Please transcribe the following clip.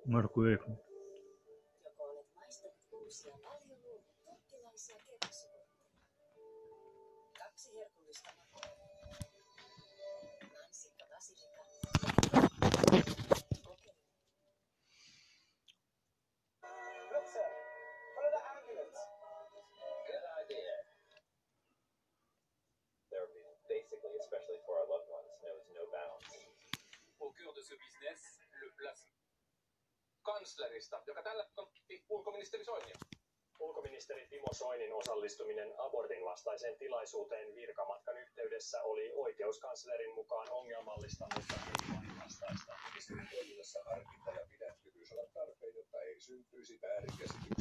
Markku Ekman. Joko olet maistanut uusia paljon turkkilaisia kevätsuotteita. 2 herkullista makua. Mansikka basilika. Kokeilu. Look, sir. Follow the ambulance. Good idea. Therapy, basically, especially for our loved ones, knows no bounds. Au cœur de ce business, le placement. Kanslerista, joka tällä on ulkoministeri Soini. Ulkoministeri Timo Soinin osallistuminen abortin vastaiseen tilaisuuteen virkamatkan yhteydessä oli oikeuskanslerin mukaan ongelmallista, mutta vastaista. Ministerin toiminnassa harkinta ja pidättyvyys ovat tarpeen, jotta ei syntyisi väärinkäsityksiä.